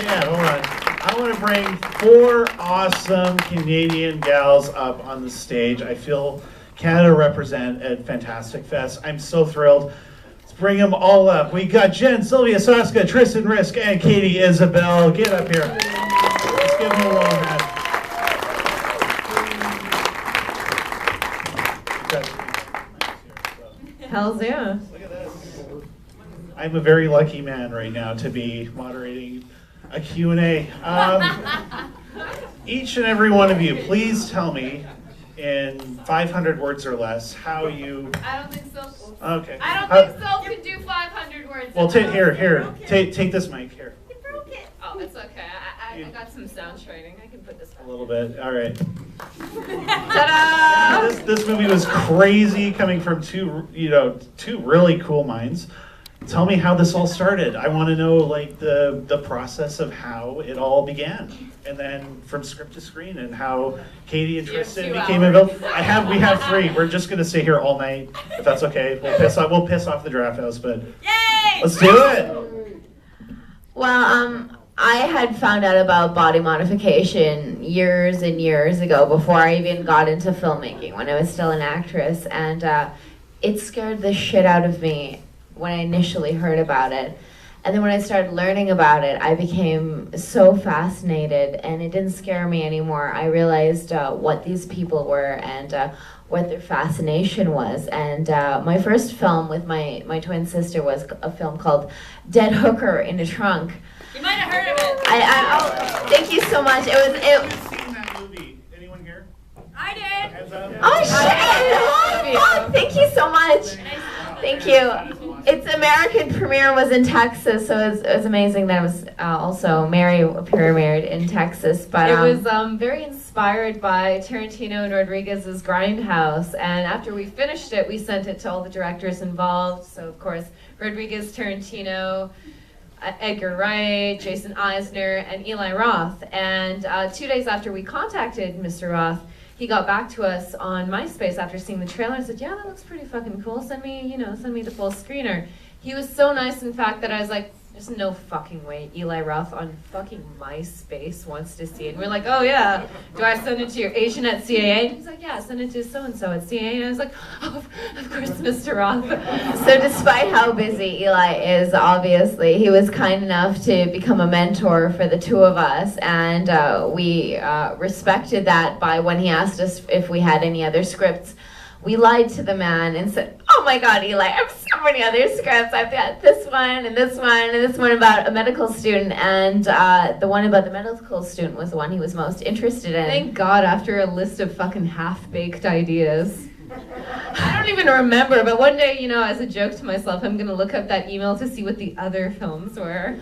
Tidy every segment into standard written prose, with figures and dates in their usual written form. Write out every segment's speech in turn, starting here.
Yeah, hold on. I want to bring 4 awesome Canadian gals up on the stage. I feel Canada represent at Fantastic Fest. I'm so thrilled. Let's bring them all up. We got Jen Sylvia Soska, Tristan Risk, and Katie Isabelle. Get up here. Let's give them a warm hand. Hells yeah. Look at this. I'm a very lucky man right now to be moderating a Q&A. Each and every one of you, please tell me in 500 words or less how you... I don't think so. Okay. I don't think so. Can do 500 words. Well, here. Take this mic here. You broke it. Oh, it's okay. I got some sound training. I can put this back. A little bit. All right. Ta-da! This movie was crazy, coming from two really cool minds. Tell me how this all started. I want to know like the process of how it all began, and then from script to screen, and how Katie and Tristan became involved. We have 3. We're just gonna stay here all night, if that's okay. We'll piss off the draft house, but Yay! Let's do it. Well, I had found out about body modification years and years ago before I even got into filmmaking, when I was still an actress, and it scared the shit out of me when I initially heard about it. And then when I started learning about it, I became so fascinated, and it didn't scare me anymore. I realized what these people were and what their fascination was. And my first film with my twin sister was a film called Dead Hooker in a Trunk. You might have heard of it. Oh, thank you so much. I've seen that movie. Anyone here? I did. Hands up. Oh shit! Oh, thank you so much. Thank you. Its American premiere was in Texas, so it was amazing that it was also premiered in Texas. But it was very inspired by Tarantino and Rodriguez's Grindhouse, and after we finished it, we sent it to all the directors involved. So of course, Rodriguez, Tarantino, Edgar Wright, Jason Eisner, and Eli Roth. And 2 days after we contacted Mr. Roth, he got back to us on MySpace after seeing the trailer and said, yeah, that looks pretty fucking cool. Send me the full screener. He was so nice, in fact, that I was like, there's no fucking way Eli Roth on fucking MySpace wants to see it. And we're like, oh yeah, do I send it to your agent at CAA? And he's like, yeah, send it to so-and-so at CAA. And I was like, oh, of course, Mr. Roth. So despite how busy Eli is, obviously, he was kind enough to become a mentor for the 2 of us. And we respected that by when he asked us if we had any other scripts. We lied to the man and said, oh my God, Eli, I have so many other scripts. I've got this one and this one and this one about a medical student. And the one about the medical student was the one he was most interested in. Thank God, after a list of fucking half-baked ideas. I don't even remember, but one day, as a joke to myself, I'm going to look up that email to see what the other films were.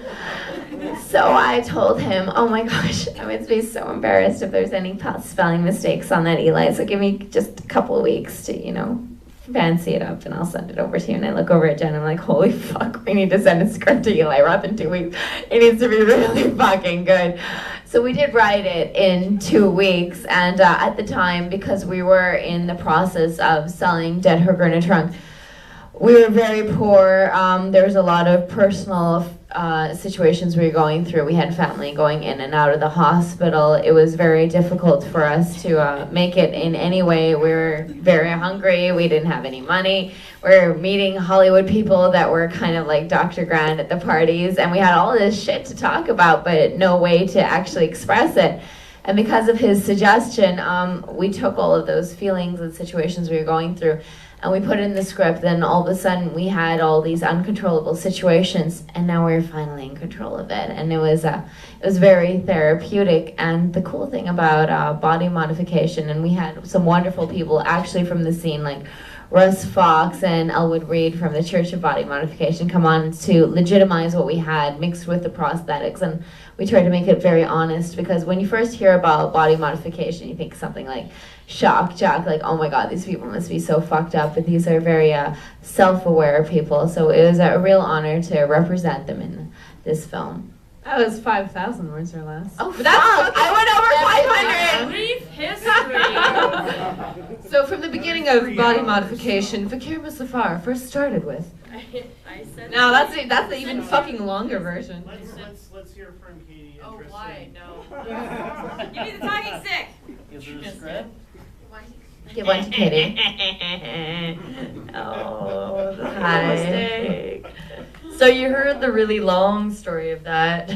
So I told him, oh my gosh, I would be so embarrassed if there's any spelling mistakes on that, Eli. So give me just a couple of weeks to, fancy it up, and I'll send it over to you. And I look over at Jen, and I'm like, holy fuck, we need to send a script to Eli Roth in 2 weeks. It needs to be really fucking good. So we did write it in 2 weeks, and at the time, because we were in the process of selling Dead Hooker in a Trunk, we were very poor. There was a lot of personal situations we were going through. We had family going in and out of the hospital. It was very difficult for us to make it in any way. We were very hungry. We didn't have any money. We were meeting Hollywood people that were kind of like Dr. Grant at the parties, and we had all this shit to talk about, but no way to actually express it. And because of his suggestion, we took all of those feelings and situations we were going through, and we put it in the script. Then all of a sudden we had all these uncontrollable situations, and now we're finally in control of it. And it was very therapeutic. And the cool thing about body modification, and we had some wonderful people actually from the scene, like Russ Fox and Elwood Reed from the Church of Body Modification, come on to legitimize what we had mixed with the prosthetics. And we tried to make it very honest, because when you first hear about body modification, you think something like shock jock, like, oh my God, these people must be so fucked up. But these are very self-aware people. So it was a real honor to represent them in this film. That was 5,000 words or less. Oh, fuck! I went over 500! Brief history. So from the beginning of body modification, Fakir Musafar first started with I said. No, that's the even fucking longer version. Let's hear from Katie and Oh, Tristan. why? No. Give me the talking stick. Is there a script? Give one to Katie. Oh, the Hi. mistake. So you heard the really long story of that.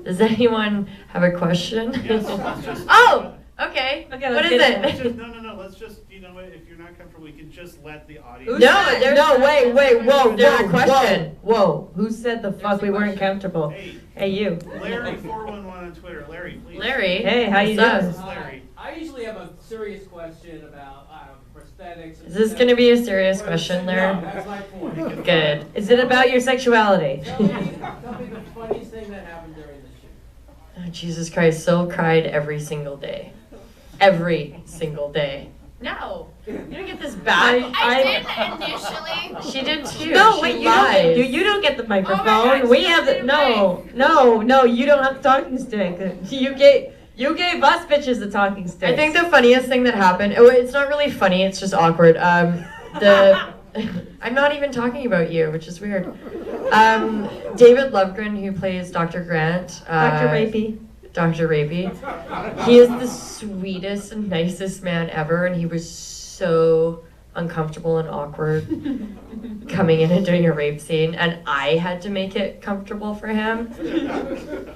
Does anyone have a question? Yes, let's just. Oh, okay. Okay, What let's is get Let's it? just, no. Let's just, you know what? If you're not comfortable, we can just let the audience. Who's No, that? there's No, wait, whoa, There's a question. Whoa, who said the fuck a we weren't question. comfortable? Hey, Hey, you. Larry411 on Twitter. Larry, please. Larry. Hey, how you what's up? doing? This is Larry. I usually have a serious question about prosthetics. Is this going to be a serious question, No, Larry? that's my point. Good. Is it about your sexuality? Tell me the funniest thing that happened during the shoot. Oh, Jesus Christ, Syl cried every single day. Every single day. No, you don't get this back. I did initially. She did too. No, She wait, lies. you don't get the microphone. God, we she have the did no, you don't have the talking stick. You gave us bitches the talking stick. I think the funniest thing that happened. Oh, it's not really funny. It's just awkward. I'm not even talking about you, which is weird. David Lovegren, who plays Dr. Grant. Dr. Rapey. Dr. Rapey. He is the sweetest and nicest man ever, and he was so uncomfortable and awkward coming in and doing a rape scene, and I had to make it comfortable for him. And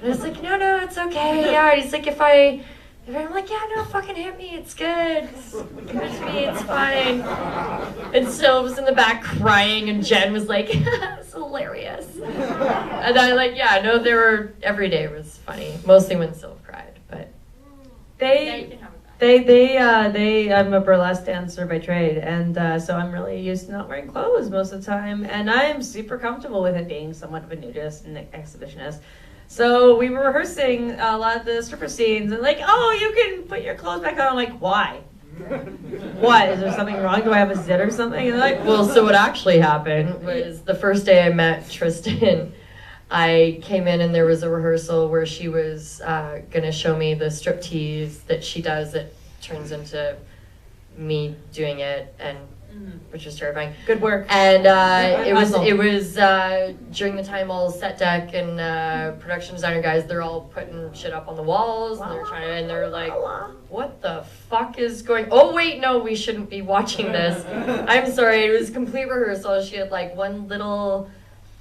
I was like, no, it's okay. Yeah, and he's like, if I'm like, yeah, no, fucking hit me. It's good. Give it to me. It's fine. And Syl was in the back crying, and Jen was like, it's hilarious. And I like, yeah, no, every day was funny. Mostly when Syl cried, but I'm a burlesque dancer by trade, and so I'm really used to not wearing clothes most of the time, and I am super comfortable with it being somewhat of a nudist and exhibitionist. So we were rehearsing a lot of the stripper scenes, and like, oh, you can put your clothes back on. I'm like, why? What? Is there something wrong? Do I have a zit or something? And they're like, well, so what actually happened was the first day I met Tristan, I came in and there was a rehearsal where she was gonna show me the striptease that she does that turns into me doing it, and which is terrifying. good work. And it was during the time all set deck and production designer guys, they're all putting shit up on the walls, and they're like, what the fuck is going? Oh wait, no, we shouldn't be watching this. I'm sorry, it was a complete rehearsal. She had like one little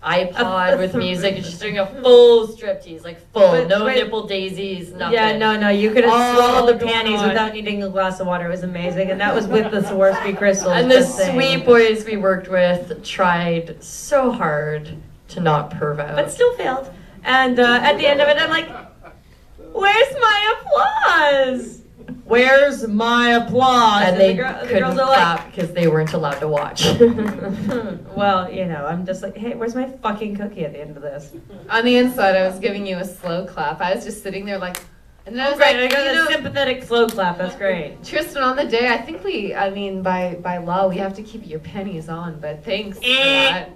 iPod with music, and she's doing a full striptease, like full, But no wait. nipple daisies, nothing. Yeah, no, you could have All swallowed the going panties on. without needing a glass of water. It was amazing, and that was with the Swarovski crystals. And the just saying. sweet boys we worked with tried so hard to not perv out. But still failed. And at the end of it, I'm like, where's my applause? Where's my applause? and they the couldn't girls are clap because they weren't allowed to watch. like, well, I'm just like, hey, where's my fucking cookie at the end of this? On the inside, I was giving you a slow clap. I was just sitting there like, and then I was Great, like, I got you a know, sympathetic slow clap. That's great. Tristan, on the day, I think by law, we have to keep your pennies on, but thanks for that.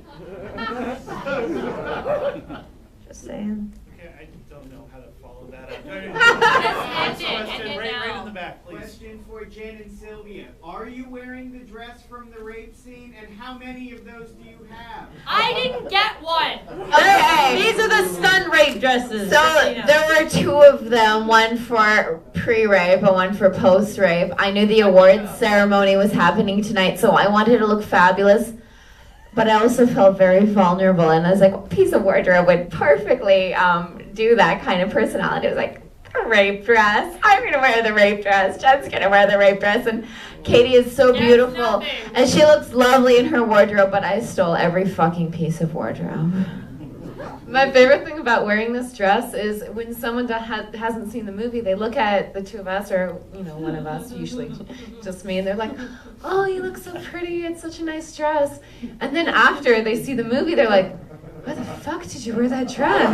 Just saying. Okay, I don't know how to follow that up. End Next it, question, end it right now. in the back, please. Question for Jen and Sylvia. Are you wearing the dress from the rape scene, and how many of those do you have? I didn't get one. Okay. These are the stun rape dresses. So there were two of them, one for pre-rape and one for post-rape. I knew the awards ceremony was happening tonight, so I wanted to look fabulous. But I also felt very vulnerable, and I was like, a piece of wardrobe would perfectly do that kind of personality. I was like, a rape dress. I'm gonna wear the rape dress. Jen's gonna wear the rape dress, and Katie is so beautiful, nothing. and she looks lovely in her wardrobe. But I stole every fucking piece of wardrobe. My favorite thing about wearing this dress is when someone hasn't seen the movie, they look at the two of us, or one of us, usually just me, and they're like, "Oh, you look so pretty! It's such a nice dress." And then after they see the movie, they're like, "Why the fuck did you wear that dress?"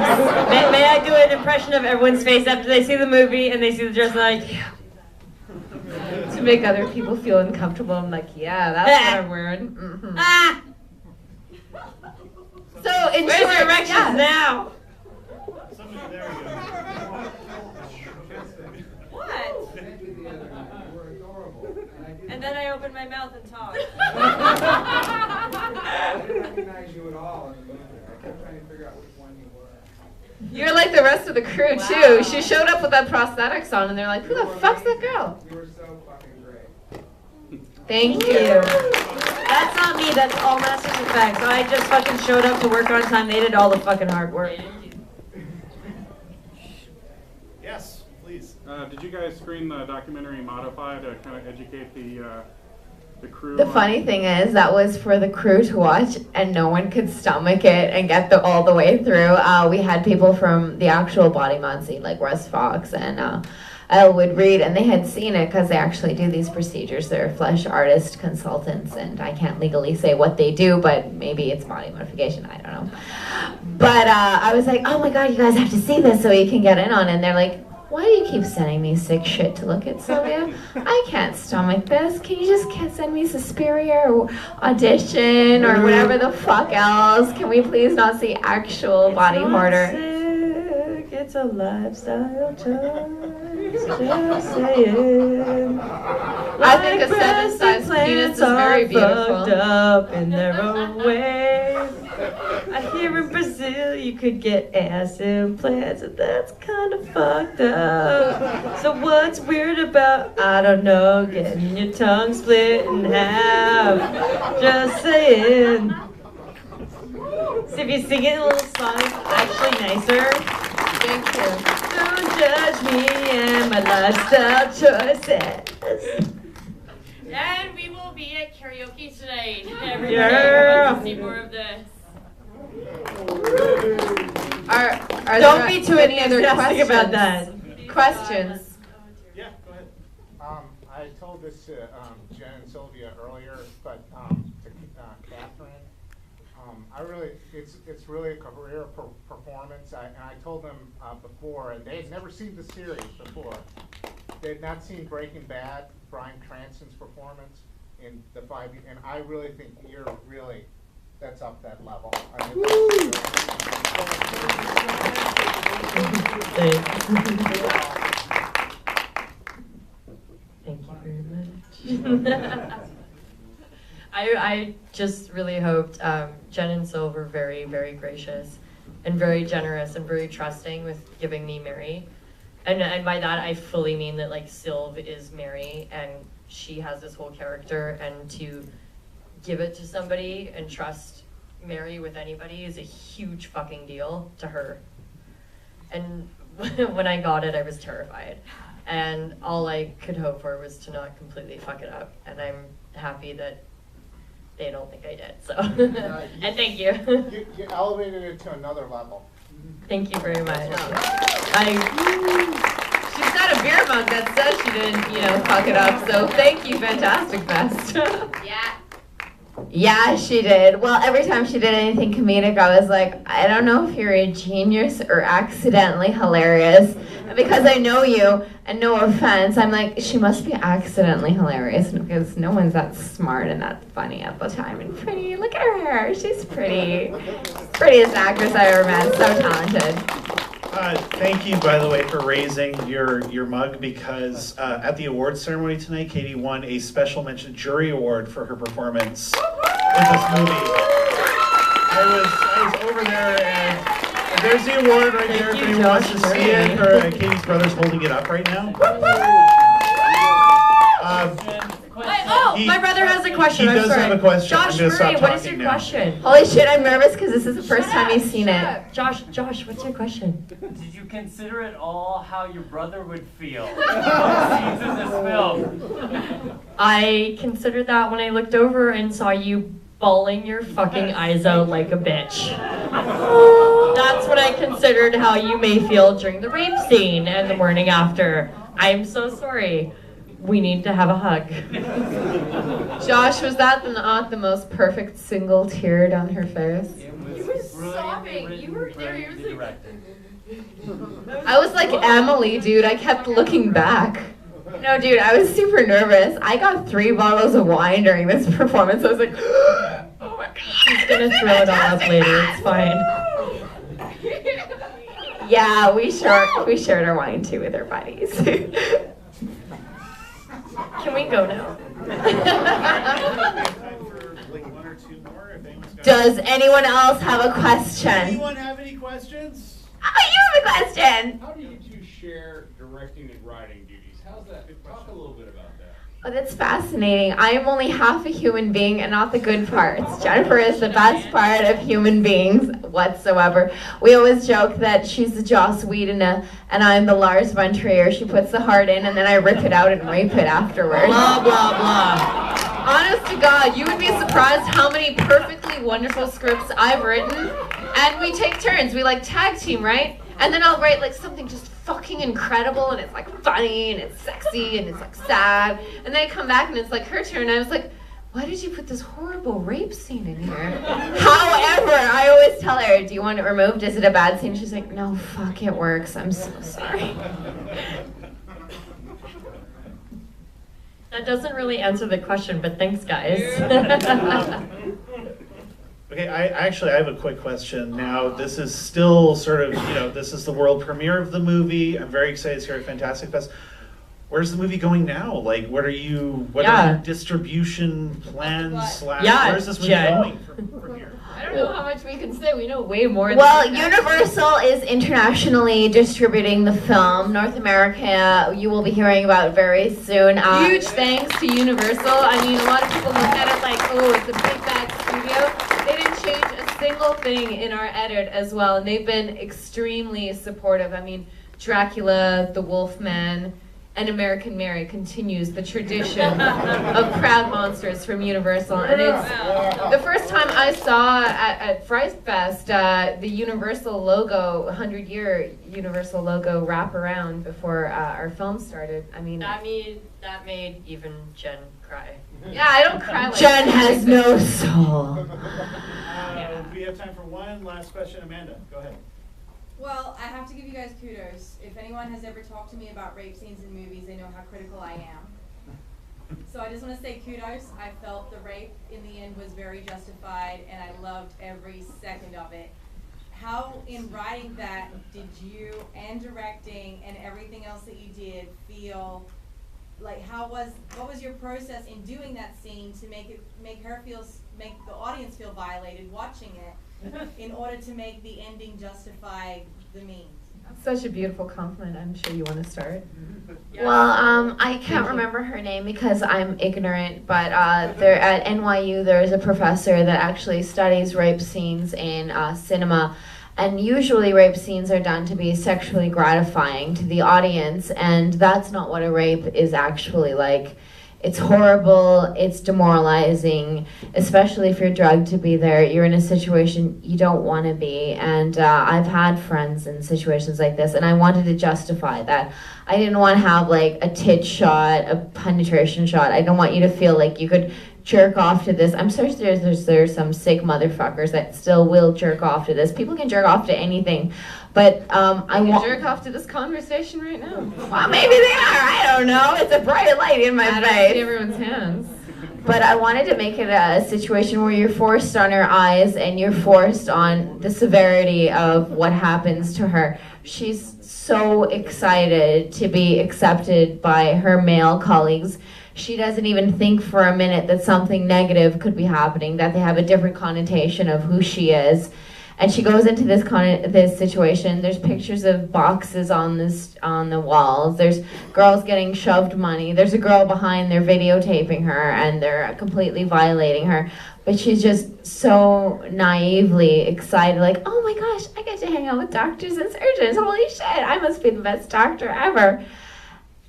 May I do an impression of everyone's face after they see the movie and they see the dress and they're like, yeah. To make other people feel uncomfortable, I'm like, "Yeah, that's what I'm wearing." Mhm. Ah! So in Where's short, your erections yeah. now? Somebody, there we go. What? And then I opened my mouth and talked. I didn't recognize you at all in the movie. I kept trying to figure out which one you were. You're like the rest of the crew too. She showed up with that prosthetics on, and they're like, "Who the fuck's that girl?" You were so fucking great. Thank you. That's not me, that's all Masters Effects. I just fucking showed up to work on time. They did all the fucking hard work. Yes, please. Did you guys screen the documentary Modify to kind of educate the crew? The funny thing is, that was for the crew to watch, and no one could stomach it and get all the way through. We had people from the actual body mod scene, like Russ Fox and Elwood Reed, and they had seen it because they actually do these procedures. They're flesh artist consultants, and I can't legally say what they do, but maybe it's body modification, I don't know. But I was like, oh my god, you guys have to see this so you can get in on it. And they're like, why do you keep sending me sick shit to look at, Sylvia? I can't stomach this. Can you just send me Suspiria or Audition or whatever the fuck else? Can we please not see actual body horror? It's a lifestyle choice. Just saying. I think a seven-sized penis is very beautiful. Fucked up in their own way. I hear in Brazil you could get ass implants, and that's kind of fucked up. So what's weird about, I don't know, getting your tongue split in half? Just saying. So if you sing it in a little song, it's actually nicer. Thank you. Don't judge me and my lifestyle choices. And we will be at karaoke tonight. Everybody Yeah. wants to see more of this. Are Don't there be too any other enthusiastic questions? about that. Questions? Yeah, go ahead. I told this to Jen and Sylvia earlier, but to Katherine, it's really a career performance. And I told them before, and they had never seen the series before. They had not seen Breaking Bad, Bryan Cranston's performance in the 5 years, and I really think that's up that level. I mean, Thank you very much. I just really hoped Jen and Syl were very, very gracious and very generous and very trusting with giving me Mary. And by that, I fully mean that, like, Sylv is Mary, and she has this whole character, and to give it to somebody and trust Mary with anybody is a huge fucking deal to her. And when I got it, I was terrified. And all I could hope for was to not completely fuck it up. And I'm happy that they don't think I did, so. And thank you. you elevated it to another level. Thank you very much. She's got a beer mug that says she didn't, fuck it up. So thank you, Fantastic Best. Yeah. Yeah, she did. Well, every time she did anything comedic, I was like, I don't know if you're a genius or accidentally hilarious. And because I know you, and no offense, I'm like, she must be accidentally hilarious because no one's that smart and that funny at the time. And pretty, look at her hair. She's pretty. Prettiest actress I ever met. So talented. Thank you, by the way, for raising your mug, because at the awards ceremony tonight, Katie won a special mention jury award for her performance in this movie. I was over there, and there's the award right there. If anyone wants to see it, Katie's brother's holding it up right now. My brother has a question. He does have a question. Josh I'm gonna stop Murray, what is talking your now. question? Holy shit, I'm nervous because this is the first time he's seen it. Josh, what's your question? Did you consider at all how your brother would feel scenes in this film? I considered that when I looked over and saw you bawling your fucking eyes out like a bitch. That's what I considered how you may feel during the rape scene and the morning after. I'm so sorry. We need to have a hug. Josh, was that not the most perfect single tear down her face? You were sobbing. You were there. You were directed. I was like Emily, dude. I kept looking back. No, dude, I was super nervous. I got 3 bottles of wine during this performance. I was like, oh my god. She's gonna throw it all up later. It's fine. Yeah, we shared our wine too with our buddies. Can we go now? Time for like 1 or 2 more, if anyone's got Does anyone else have a question? Anyone have any questions? Oh, you have a question. How do you two share directing and writing duties? How's that? Talk a little bit about that. Oh, that's fascinating. I am only half a human being and not the good parts. Jennifer is the best part of human beings whatsoever. We always joke that she's the Joss Whedon and I'm the Lars von Trier. She puts the heart in and then I rip it out and rape it afterwards. Blah, blah, blah. Honest to God, you would be surprised how many perfectly wonderful scripts I've written. And we take turns. We like tag team, right? And then I'll write like something just fucking incredible and it's like funny and it's sexy and it's like sad. And then I come back and it's like her turn. And I was like, why did you put this horrible rape scene in here? However, I always tell her, do you want it removed? Is it a bad scene? She's like, no, fuck, it works. I'm so sorry. That doesn't really answer the question, but thanks, guys. Okay, I have a quick question. Now, this is still sort of, this is the world premiere of the movie. I'm very excited it's here at Fantastic Fest. Where's the movie going now? Like, what are your distribution plans where's this movie going from here? I don't know how much we can say. We know way more Well, than Universal is internationally distributing the film. North America, you will be hearing about very soon. Huge thanks to Universal. I mean, a lot of people look at it like, oh, it's a big bad studio. They didn't change a single thing in our edit as well, and they've been extremely supportive. I mean, Dracula, The Wolfman, and American Mary continues the tradition of proud monsters from Universal. And it's the first time I saw at Fright Fest the Universal logo, 100-year Universal logo wrap around before our film started. I mean, that made even Jen cry. Yeah, I don't cry like Jen has no soul. We have time for one last question. Amanda, go ahead. Well, I have to give you guys kudos. If anyone has ever talked to me about rape scenes in movies, they know how critical I am. So I just want to say kudos. I felt the rape in the end was very justified, and I loved every second of it. How, in writing that, did you and directing and everything else that you did feel like? What was your process in doing that scene to make the audience feel violated watching it? In order to make the ending justify the means. That's such a beautiful compliment. I'm sure you want to start. Well, I can't remember her name because I'm ignorant, but there at NYU there's a professor that actually studies rape scenes in cinema. And usually rape scenes are done to be sexually gratifying to the audience, and that's not what a rape is actually like. It's horrible, it's demoralizing, especially if you're drugged to be there. You're in a situation you don't want to be. And I've had friends in situations like this, and I wanted to justify that. I didn't want to have like a tit shot, a penetration shot. I don't want you to feel like you could jerk off to this. I'm sure there's some sick motherfuckers that still will jerk off to this. People can jerk off to anything. But I want jerk off to this conversation right now. Well, maybe they are. I don't know. It's a bright light in my face. See everyone's hands. But I wanted to make it a situation where you're forced on her eyes and you're forced on the severity of what happens to her. She's so excited to be accepted by her male colleagues. She doesn't even think for a minute that something negative could be happening, that they have a different connotation of who she is. And she goes into this situation. There's pictures of boxes on the walls. There's girls getting shoved money. There's a girl behind there videotaping her, and they're completely violating her. But she's just so naively excited, like, oh my gosh, I get to hang out with doctors and surgeons. Holy shit, I must be the best doctor ever.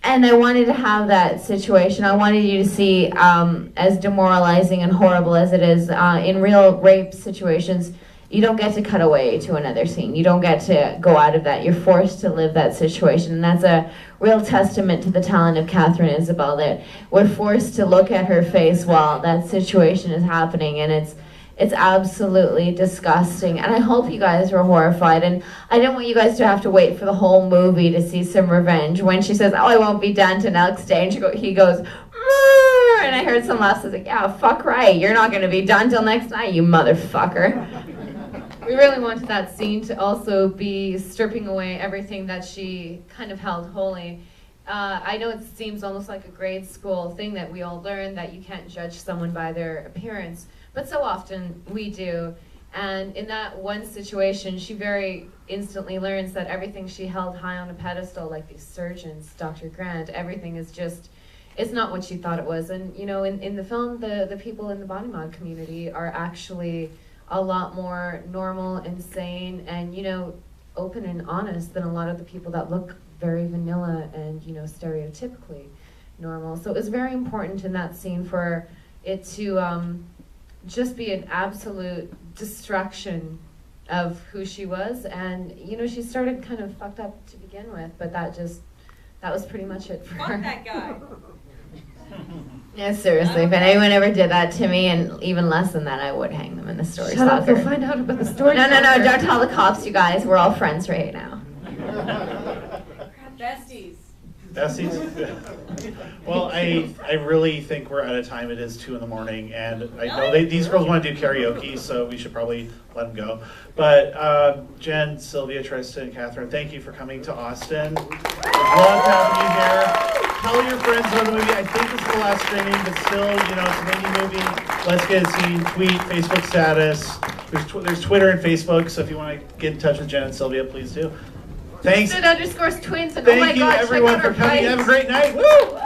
And I wanted to have that situation. I wanted you to see, as demoralizing and horrible as it is, in real rape situations, you don't get to cut away to another scene. You don't get to go out of that. You're forced to live that situation. And that's a real testament to the talent of Katherine and Isabelle, that we're forced to look at her face while that situation is happening. And it's absolutely disgusting. And I hope you guys were horrified. And I didn't want you guys to have to wait for the whole movie to see some revenge. When she says, oh, I won't be done till next day, and he goes, Murr! And I heard some laughs. I was like, yeah, fuck right. You're not going to be done till next night, you motherfucker. We really wanted that scene to also be stripping away everything that she kind of held holy. I know it seems almost like a grade school thing that we all learn, that you can't judge someone by their appearance. but so often we do. And in that one situation, she very instantly learns that everything she held high on a pedestal, like these surgeons, Dr. Grant, everything is just, it's not what she thought it was. And, you know, in the film, the people in the body mod community are actually a lot more normal and sane and, you know, open and honest than a lot of the people that look very vanilla and, you know, stereotypically normal. So it was very important in that scene for it to just be an absolute destruction of who she was. And, you know, she started kind of fucked up to begin with, but that was pretty much it for her. Fuck that guy. Yeah, seriously, if anyone ever did that to me, and even less than that, I would hang them in the story Shut up, stalker. we'll find out about the story No, stalker. don't tell the cops, you guys. We're all friends right now. Besties. Besties? Well, I really think we're out of time. It is 2 in.the morning, and I know these girls want to do karaoke, so we should probably let them go. But Jen, Sylvia, Tristan, and Katherine, thank you for coming to Austin. I'd love having you here. Tell your friends about the movie. I think it's the last screening, but still, you know, it's an indie movie. Let's get it seen. Tweet, Facebook status. There's Twitter and Facebook, so if you want to get in touch with Jen and Sylvia, please do. Thanks. Tristan _twins, and Thank oh my you God, everyone check out for our coming. fights. Have a great night. Woo!